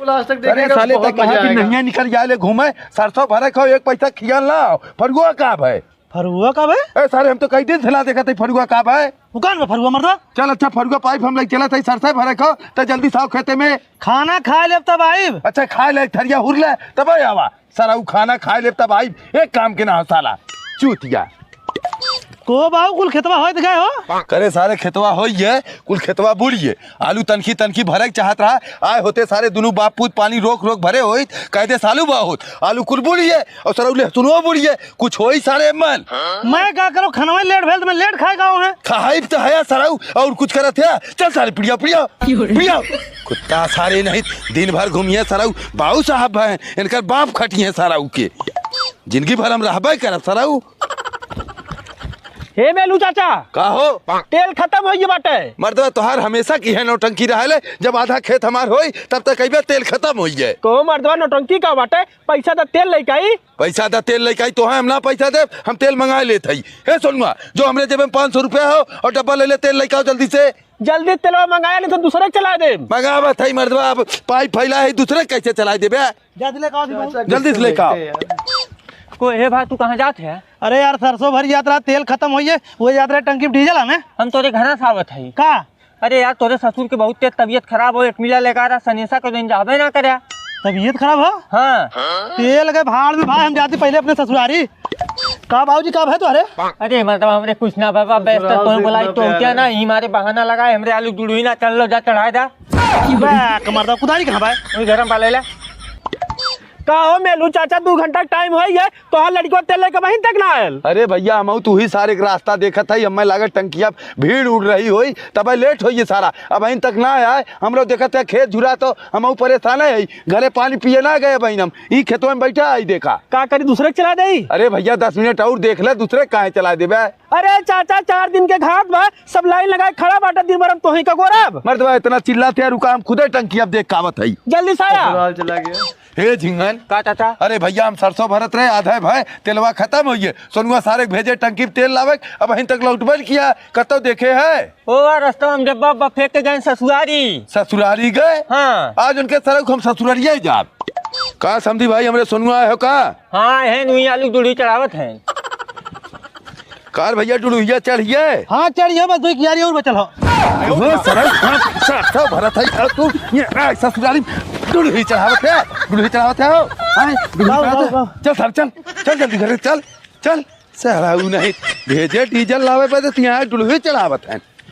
Last तक अरे साले तक कहा कि नहीं निकल जाए ले घूमे सरसों भरे खाओ एक पैसा खियाल ना फरुआ का भाई फरुआ का भाई? ए सारे हम तो कई दिन खिला देखा थे फरुआ का भाई दुकान में फरुआ मर्दा। चल अच्छा फरुआ पाइप हम लोग चला था सरसों भरे खाओ तो जल्दी साव खेते में खाना खा ले तब आई। अच्छा खा ले थरिया हुर ले तब आवा सारा वो खाना खा ले तब आई एक काम के ना हो साला चूतिया को बाबू कुल खेतवा होय गए हो करे सारे खेतवा हो ये कुल खेतवा बुड़िए आलू तनखी तनखी भरे चाहत रहा आए होते सारे दोनों बाप पूत पानी रोक रोक भरे हो कहते सालू बहुत आलू कुल बुड़िए और सर लहसुनो बुड़िए कुछ हो सारे मन मैं क्या करो खाना लेट भेल मैं लेट खाए गाँव है खाई तो है सराऊ और कुछ करत है चल सारे पिड़िया पिड़िया पिड़िया कुत्ता सारे नहीं दिन भर घूमिए सराऊ बाबू साहब है इनकर बाप खटिए सराऊ के जिंदगी भर हम रहबे करब सराऊ हे मेलू चाचा का हो तेल खत्म हो बाटे मर्दवा तोहार हमेशा की है नौटंकी रहा जब आधा खेत हमार होई तब तक कई तेल खत्म हो जाए तो मर्दवा नौटंकी का बाटे पैसा तो तेल लेके आई पैसा दा तेल लेके आई तो हम ना पैसा दे हम तेल मंगा लेते ही हे सोनुआ जो हमरे जेब में 500 रुपया हो और डब्बा ले ले तेल लेके आओ जल्दी से जल्दी तेलवा मंगाया नहीं तो दूसरे चला दे मंगावा था मर्दवा अब पाइप फैला है दूसरे कैसे चला दे जल्दी से लेके आओ को हे भाई तू कहाँ जात है? अरे यार सरसों भरी यात्रा तेल खत्म हुई है वो यात्रा टंकी में डीजल है हम तोरे घर से आवत है का। अरे यार तोरे ससुर के बहुत तेज तबीयत खराब हो एक मिला लेकर सनेसा को दिन जाबे ना करे तबीयत खराब हो हाँ तेल के भाड़ में भाई हम जाते पहले अपने ससुरारी का बाबूजी का है तो अरे मतलब हमरे कुछ ना बाबा व्यस्त तो बोलाई तो क्या ना ही हमारे बहाना लगाए हमरे आलू डुडुई ना चल लो जा चढ़ाए दा मर्दा कुदारी कहाँ भाई वही गरम पाले ले का हो मेलू चाचा 2 घंटा टाइम हो है तो हाँ लड़को तेल लेके वहीं तक ना आयल। अरे भैया हम तू ही सारे रास्ता देखा था हमें लागत टंकिया भीड़ उड़ रही हुई तब लेट हो सारा अब अहीं तक ना आए हम लोग देखा था खेत झुरा तो हम परेशान है घरे पानी पिए ना गए बहन हम ई खेतों में बैठा आई देखा का करी दूसरे चला दे। अरे भैया 10 मिनट और देख ले दूसरे कहाँ चला दे अरे चाचा 4 दिन के घाट बा सब लाइन लगाए खड़ा बाटा दिन भर तो ही का गोरब मर्दवा इतना चिल्लाते रुका हम खुदे टंकी अब देख कावत है जल्दी से आया चला गया हे झिंगन का चाचा अरे भैया हम सरसों भरत रहे आधा भाई तेलवा खत्म हो गए सोनुआ सारे भेजे टंकी में तेल लावे अब अहीं तक लौटबल किया कतो देखे है ओ रास्ता हम जब फेंक के गए ससुरारी गए हाँ आज उनके सड़क हम ससुरारिया ही जाब का समझी भाई हमरे सोनुआ है का हाँ है नुई आलू डुडी चढ़ावत है कार भैया डुडुइया चढ़िए हाँ चढ़िए बस 2 कियारी और बचल हो सरसों भरत है तू ससुरारी डुडुई चढ़ावत है चल सर चल जल्दी घर चल चल सहराऊ नहीं भेजे डीजल लावे पे तो यहाँ डुडुई चढ़ावत है